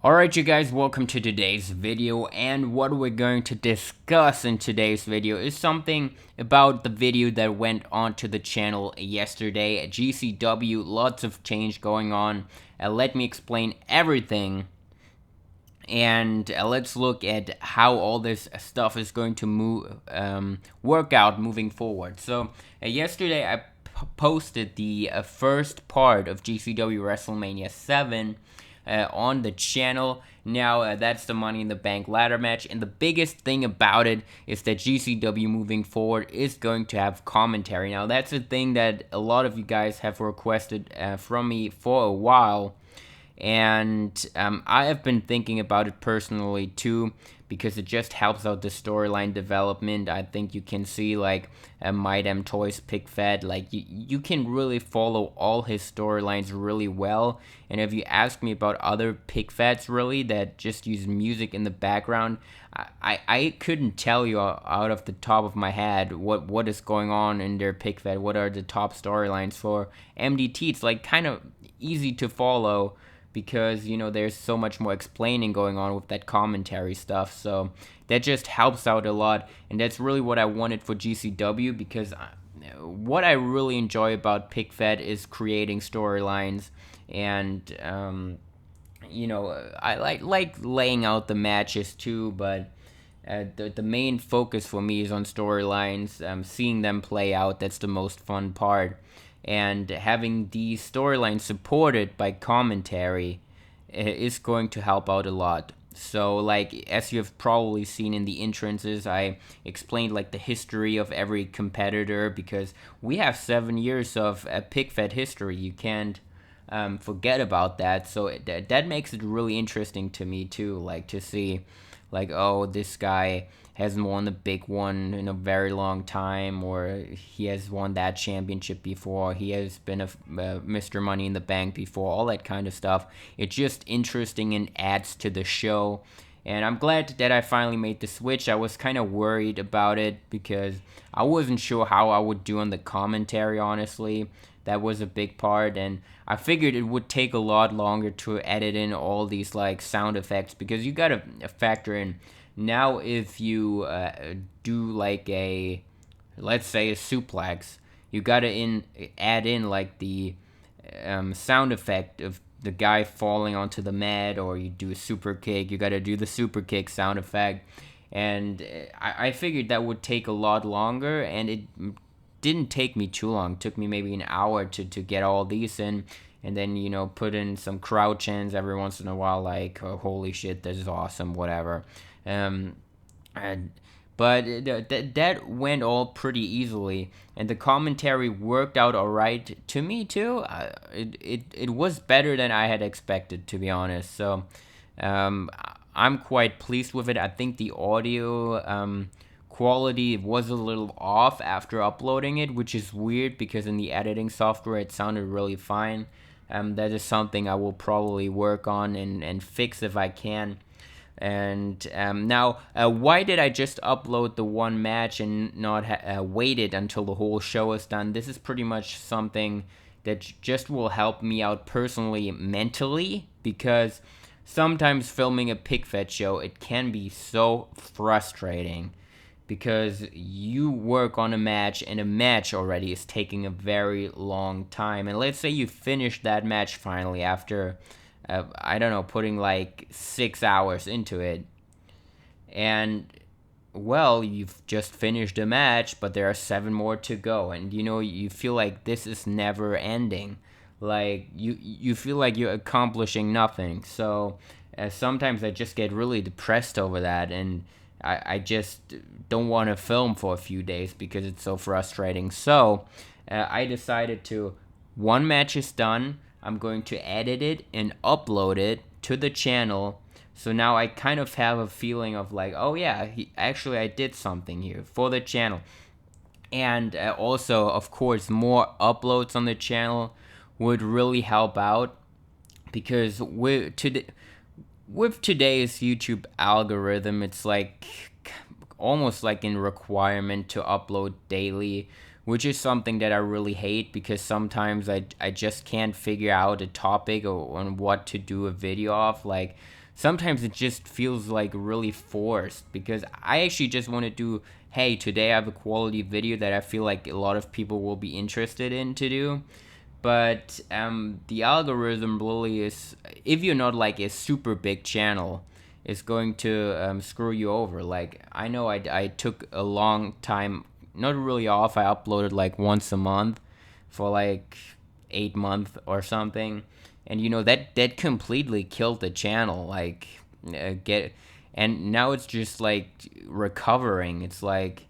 Alright you guys, welcome to today's video, and what we're going to discuss in today's video is something about the video that went onto the channel yesterday at GCW. Lots of change going on. Let me explain everything, and let's look at how all this stuff is going to work out moving forward. So yesterday I posted the first part of GCW WrestleMania 7 on the channel. Now that's the Money in the Bank ladder match, and the biggest thing about it is that GCW moving forward is going to have commentary. Now that's a thing that a lot of you guys have requested from me for a while, and I have been thinking about it personally too, because it just helps out the storyline development. I think you can see like My Damn Toys Pick Fed, like you can really follow all his storylines really well. And if you ask me about other pick feds really that just use music in the background, I couldn't tell you out of the top of my head what is going on in their pick fed, what are the top storylines for MDT. It's like kind of easy to follow, because there's so much more explaining going on with that commentary stuff, so that just helps out a lot. And that's really what I wanted for GCW, because what I really enjoy about PickFed is creating storylines, and I like laying out the matches too, but the main focus for me is on storylines, seeing them play out. That's the most fun part, and having these storylines supported by commentary is going to help out a lot. So, like, as you have probably seen in the entrances, I explained like the history of every competitor, because we have 7 years of pick-fed history. You can't forget about that. So that makes it really interesting to me too, like to see like, oh, this guy hasn't won the big one in a very long time, or he has won that championship before, he has been a Mr. Money in the Bank before, all that kind of stuff. It's just interesting and adds to the show. And I'm glad that I finally made the switch. I was kind of worried about it because I wasn't sure how I would do on the commentary, honestly. That was a big part, and I figured it would take a lot longer to edit in all these like sound effects, because you gotta factor in now if you do like a, let's say, a suplex, you gotta add in like the sound effect of the guy falling onto the mat, or you do a super kick, you gotta do the super kick sound effect. And I figured that would take a lot longer, and it didn't take me too long. It took me maybe an hour to get all these in, and then put in some crowd chants every once in a while, like, oh, holy shit, this is awesome, whatever. um and, but that went all pretty easily, and the commentary worked out all right to me too. It was better than I had expected, to be honest. So um I'm quite pleased with it. I think the audio quality was a little off after uploading it, which is weird because in the editing software it sounded really fine. That is something I will probably work on and fix if I can. And now, why did I just upload the one match and not waited until the whole show is done? This is pretty much something that just will help me out personally, mentally, because sometimes filming a pick fed show, it can be so frustrating, because you work on a match and a match already is taking a very long time. And let's say you finish that match finally after I don't know, putting like 6 hours into it, and well, you've just finished a match, but there are 7 more to go, and you feel like this is never ending. Like you feel like you're accomplishing nothing. So sometimes I just get really depressed over that, and I just don't want to film for a few days because it's so frustrating. So I decided to, one match is done, I'm going to edit it and upload it to the channel. So now I kind of have a feeling of like, oh yeah, actually I did something here for the channel. And also, of course, more uploads on the channel would really help out, because with today's YouTube algorithm, it's like almost like a requirement to upload daily, which is something that I really hate, because sometimes I just can't figure out a topic or on what to do a video of. Like sometimes it just feels like really forced, because I actually just want to do, hey, today I have a quality video that I feel like a lot of people will be interested in to do. But the algorithm really is, if you're not like a super big channel, is going to screw you over. Like, I know I took a long time, not really off. I uploaded like once a month for like 8 months or something, and that completely killed the channel. Like, get and now it's just like recovering. It's like,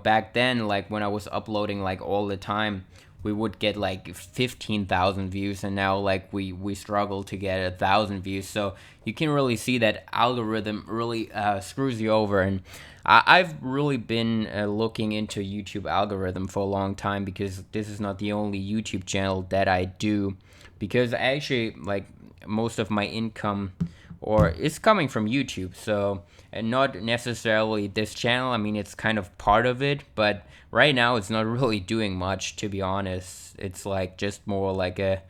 back then, like when I was uploading like all the time, we would get like 15,000 views, and now like we struggle to get 1,000 views. So you can really see that algorithm really screws you over. And I've really been looking into YouTube algorithm for a long time, because this is not the only YouTube channel that I do, because I actually, like, most of my income or is coming from YouTube. So, and not necessarily this channel. I mean, it's kind of part of it, but right now it's not really doing much, to be honest. It's like just more like a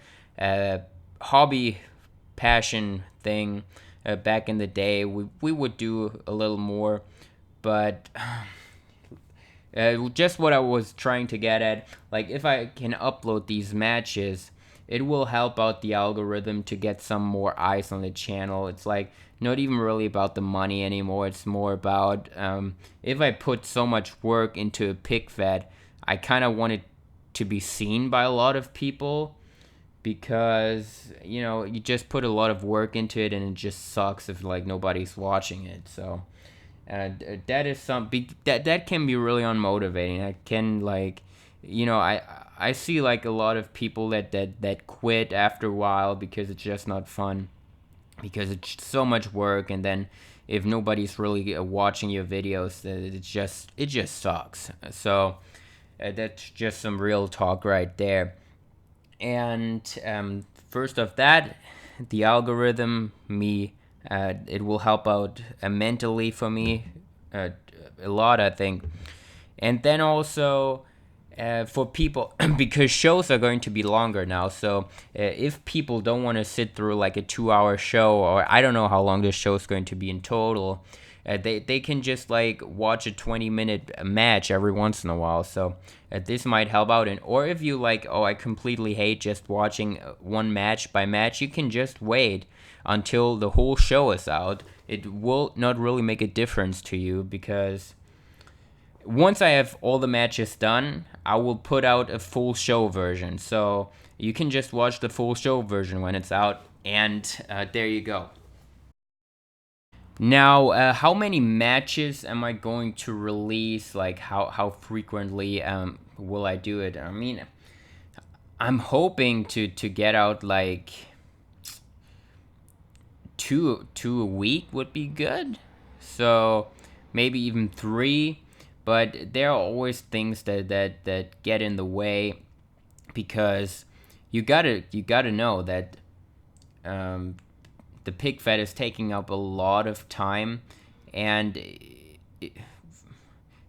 hobby, passion thing. Back in the day, we would do a little more, but just what I was trying to get at, like, if I can upload these matches, it will help out the algorithm to get some more eyes on the channel. It's like not even really about the money anymore. It's more about, if I put so much work into a pick fed, I kind of want it to be seen by a lot of people, because you just put a lot of work into it, and it just sucks if like nobody's watching it. So that is something that can be really unmotivating. I can, like, I see like a lot of people that quit after a while, because it's just not fun, because it's so much work, and then if nobody's really watching your videos, it just sucks. So that's just some real talk right there. And first of that, the algorithm, it will help out mentally for me uh, a lot, I think. And then also for people, because shows are going to be longer now. So if people don't want to sit through like a 2 hour show, or I don't know how long this show is going to be in total, they can just like watch a 20-minute match every once in a while. So this might help out. And or if you like, oh, I completely hate just watching one match by match, you can just wait until the whole show is out. It will not really make a difference to you, because once I have all the matches done, I will put out a full show version. So you can just watch the full show version when it's out, and there you go. Now, how many matches am I going to release? Like, how frequently will I do it? I mean, I'm hoping to get out like two a week would be good. So maybe even three, but there are always things that get in the way, because you gotta know that um, the pig fed is taking up a lot of time, and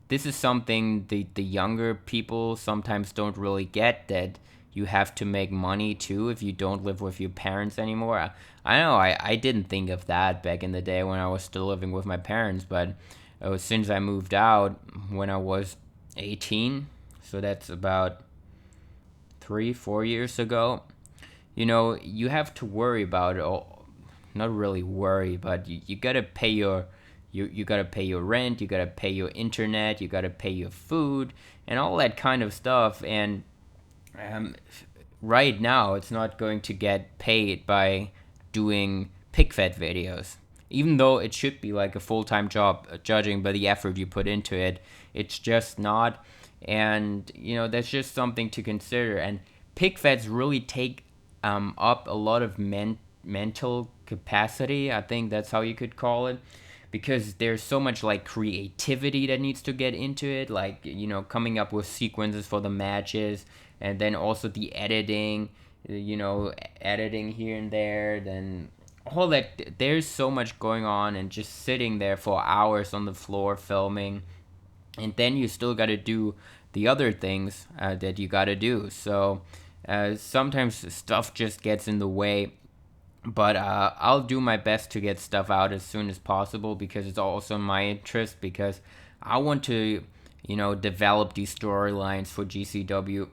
this is something the younger people sometimes don't really get, that you have to make money too if you don't live with your parents anymore. I know I didn't think of that back in the day when I was still living with my parents, but since I moved out when I was 18, so that's about 3 4 years ago, you have to worry about, not really worry, but you gotta pay you gotta pay your rent, you gotta pay your internet, you gotta pay your food, and all that kind of stuff. And um, right now, it's not going to get paid by doing pig fed videos, even though it should be like a full-time job, judging by the effort you put into it. It's just not. And that's just something to consider. And pig feds really take up a lot of mental capacity, I think that's how you could call it, because there's so much like creativity that needs to get into it, like coming up with sequences for the matches, and then also the editing, editing here and there, then all that. There's so much going on, and just sitting there for hours on the floor filming, and then you still got to do the other things that you got to do. So sometimes stuff just gets in the way, But I'll do my best to get stuff out as soon as possible, because it's also in my interest, because I want to, develop these storylines for GCW.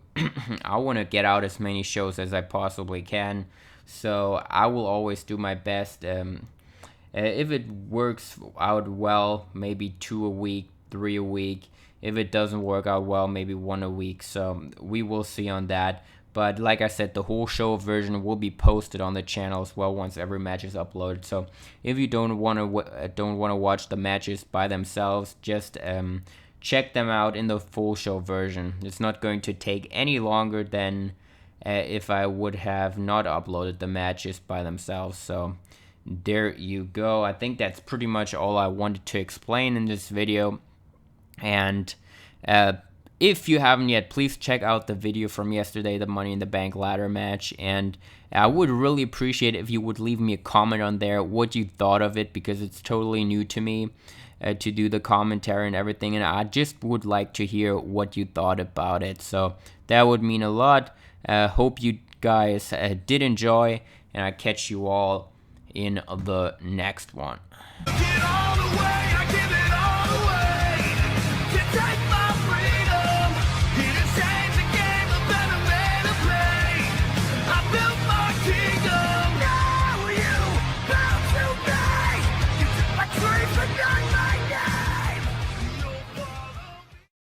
I want to get out as many shows as I possibly can. So I will always do my best. If it works out well, maybe 2 a week, 3 a week. If it doesn't work out well, maybe 1 a week. So we will see on that. But like I said, the whole show version will be posted on the channel as well once every match is uploaded. So if you don't want to watch the matches by themselves, just check them out in the full show version. It's not going to take any longer than if I would have not uploaded the matches by themselves. So there you go. I think that's pretty much all I wanted to explain in this video. And if you haven't yet, please check out the video from yesterday, the Money in the Bank ladder match. And I would really appreciate it if you would leave me a comment on there what you thought of it, because it's totally new to me to do the commentary and everything. And I just would like to hear what you thought about it. So that would mean a lot. Hope you guys did enjoy, and I catch you all in the next one.